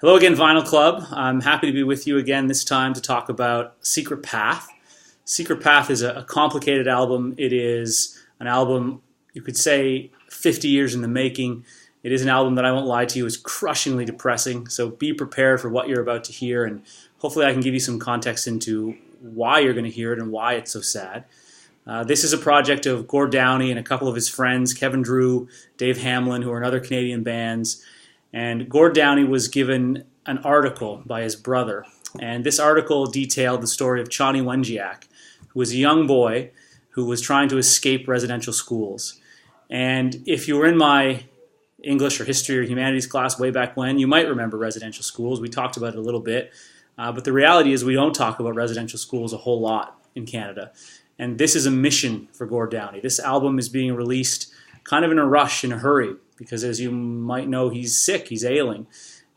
Hello again, Vinyl Club. I'm happy to be with you again this time to talk about Secret Path. Secret Path is a complicated album. It is an album, you could say, 50 years in the making. It is an album that, I won't lie to you, is crushingly depressing. So be prepared for what you're about to hear, and hopefully I can give you some context into why you're going to hear it and why it's so sad. This is a project of Gord Downie and a couple of his friends, Kevin Drew, Dave Hamlin, who are in other Canadian bands. And Gord Downie was given an article by his brother. And this article detailed the story of Chani Wenjiak, who was a young boy who was trying to escape residential schools. And if you were in my English or history or humanities class way back when, you might remember residential schools. We talked about it a little bit. But the reality is we don't talk about residential schools a whole lot in Canada. And this is a mission for Gord Downie. This album is being released kind of in a rush, in a hurry, because as you might know, he's sick, he's ailing.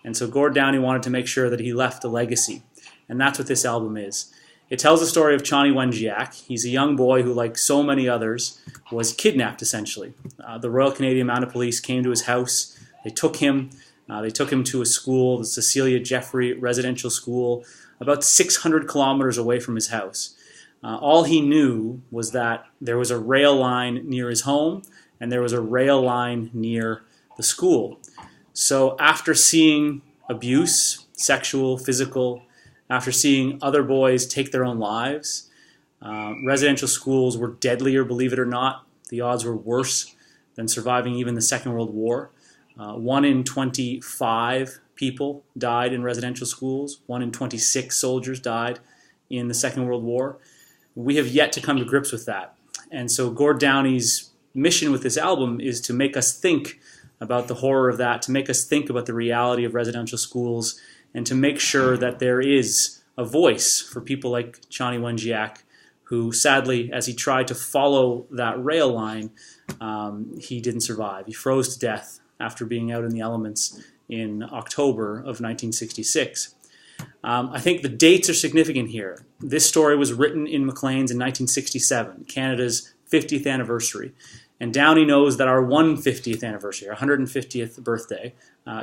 And so Gord Downie wanted to make sure that he left a legacy. And that's what this album is. It tells the story of Chani Wenjiak. He's a young boy who, like so many others, was kidnapped, essentially. The Royal Canadian Mounted Police came to his house. They took him to a school, the Cecilia Jeffrey Residential School, about 600 kilometers away from his house. All he knew was that there was a rail line near his home, and there was a rail line near the school. So after seeing abuse, sexual, physical, after seeing other boys take their own lives, residential schools were deadlier, believe it or not. The odds were worse than surviving even the Second World War. 1 in 25 people died in residential schools. 1 in 26 soldiers died in the Second World War. We have yet to come to grips with that. And so Gord Downie's mission with this album is to make us think about the horror of that, to make us think about the reality of residential schools, and to make sure that there is a voice for people like Chani Wenjiak, who sadly, as he tried to follow that rail line, he didn't survive. He froze to death after being out in the elements in October of 1966. I think the dates are significant here. This story was written in Maclean's in 1967, Canada's 50th anniversary. And Downie knows that our 150th anniversary, our 150th birthday,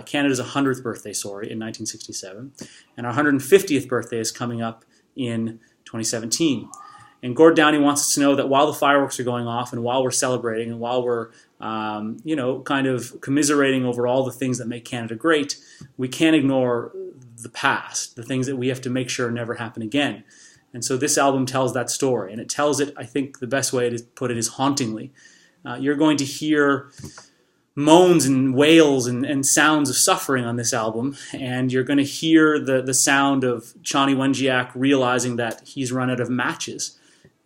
Canada's 100th birthday, in 1967, and our 150th birthday is coming up in 2017. And Gord Downie wants us to know that while the fireworks are going off and while we're celebrating and while we're, kind of commiserating over all the things that make Canada great, we can't ignore the past, the things that we have to make sure never happen again. And so this album tells that story, and it tells it, I think the best way to put it is hauntingly. You're going to hear moans and wails and sounds of suffering on this album, and you're going to hear the sound of Chani Wenjiak realizing that he's run out of matches.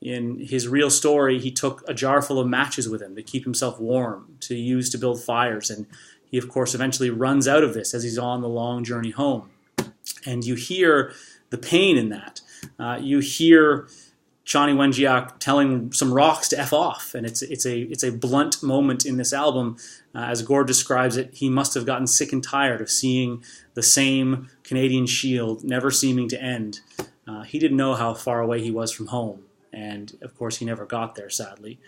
In his real story, he took a jar full of matches with him to keep himself warm, to use to build fires, and he, of course, eventually runs out of this as he's on the long journey home. And you hear the pain in that. You hear Chani Wenjiak telling some rocks to F off, and it's a blunt moment in this album. As Gord describes it, he must have gotten sick and tired of seeing the same Canadian shield never seeming to end. He didn't know how far away he was from home, and of course he never got there, sadly.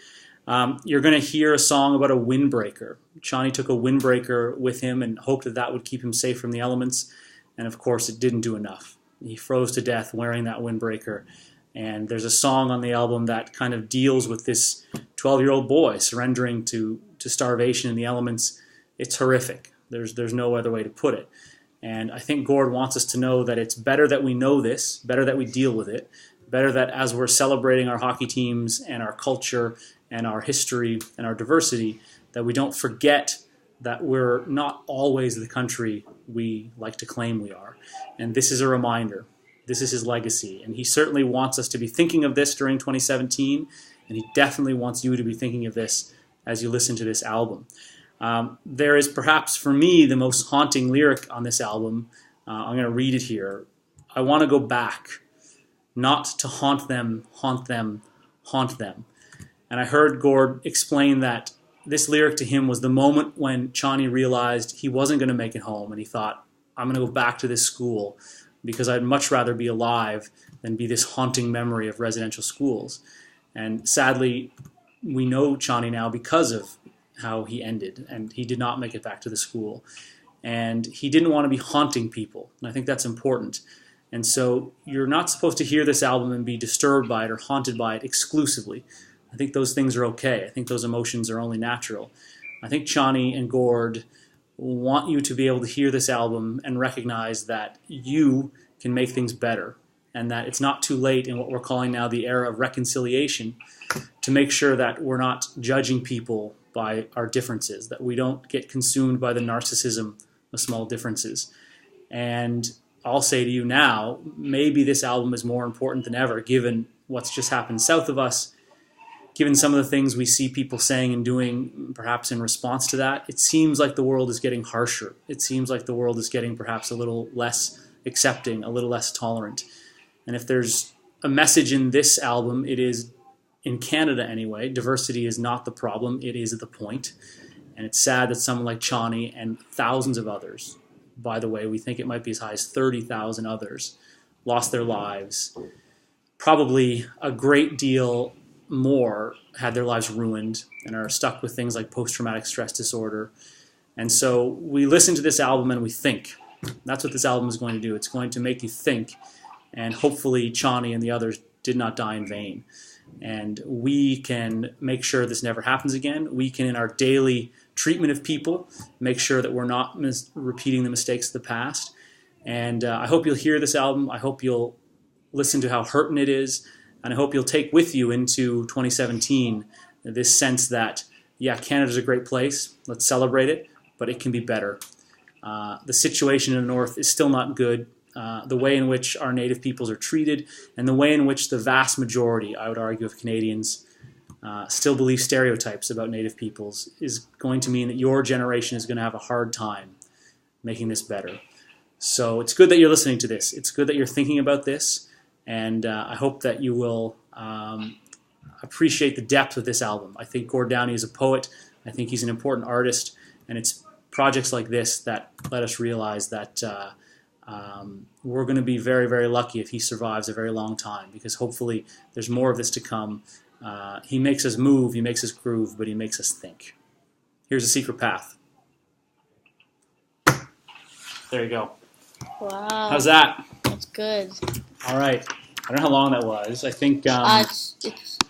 You're going to hear a song about a windbreaker. Chani took a windbreaker with him and hoped that that would keep him safe from the elements, and of course it didn't do enough. He froze to death wearing that windbreaker. And there's a song on the album that kind of deals with this 12-year-old boy surrendering to starvation in the elements. It's horrific. There's no other way to put it. And I think Gord wants us to know that it's better that we know this, better that we deal with it, better that as we're celebrating our hockey teams and our culture and our history and our diversity, that we don't forget that we're not always the country we like to claim we are. And this is a reminder. This is his legacy, and he certainly wants us to be thinking of this during 2017, and he definitely wants you to be thinking of this as you listen to this album. There is perhaps, for me, the most haunting lyric on this album. I'm going to read it here. I want to go back, not to haunt them, haunt them, haunt them. And I heard Gord explain that this lyric to him was the moment when Chani realized he wasn't going to make it home, and he thought, I'm going to go back to this school, because I'd much rather be alive than be this haunting memory of residential schools. And sadly, we know Chani now because of how he ended, and he did not make it back to the school. and he didn't want to be haunting people, and I think that's important. And so you're not supposed to hear this album and be disturbed by it or haunted by it exclusively. I think those things are okay. I think those emotions are only natural. I think Chani and Gord want you to be able to hear this album and recognize that you can make things better, and that it's not too late in what we're calling now the era of reconciliation to make sure that we're not judging people by our differences, that we don't get consumed by the narcissism of small differences. And I'll say to you now, maybe this album is more important than ever, given what's just happened south of us, given some of the things we see people saying and doing perhaps in response to that. It seems like the world is getting harsher. It seems like the world is getting perhaps a little less accepting, a little less tolerant. And if there's a message in this album, it is, in Canada anyway, diversity is not the problem, it is the point. And it's sad that someone like Chani and thousands of others, by the way, we think it might be as high as 30,000 others, lost their lives. Probably a great deal more had their lives ruined and are stuck with things like post-traumatic stress disorder. And so we listen to this album and we think. That's what this album is going to do. It's going to make you think. And hopefully Chani and the others did not die in vain. And we can make sure this never happens again. We can, in our daily treatment of people, make sure that we're not repeating the mistakes of the past. And I hope you'll hear this album. I hope you'll listen to how hurting it is. And I hope you'll take with you into 2017 this sense that, yeah, Canada's a great place. Let's celebrate it, but it can be better. The situation in the North is still not good. The way in which our Native peoples are treated and the way in which the vast majority, I would argue, of Canadians still believe stereotypes about Native peoples is going to mean that your generation is going to have a hard time making this better. So it's good that you're listening to this. It's good that you're thinking about this. And I hope that you will appreciate the depth of this album. I think Gord Downie is a poet. I think he's an important artist. And it's projects like this that let us realize that we're going to be very, very lucky if he survives a very long time, because hopefully there's more of this to come. He makes us move, he makes us groove, but he makes us think. Here's A Secret Path. There you go. Wow. How's that? That's good. All right. I don't know how long that was. I think... It's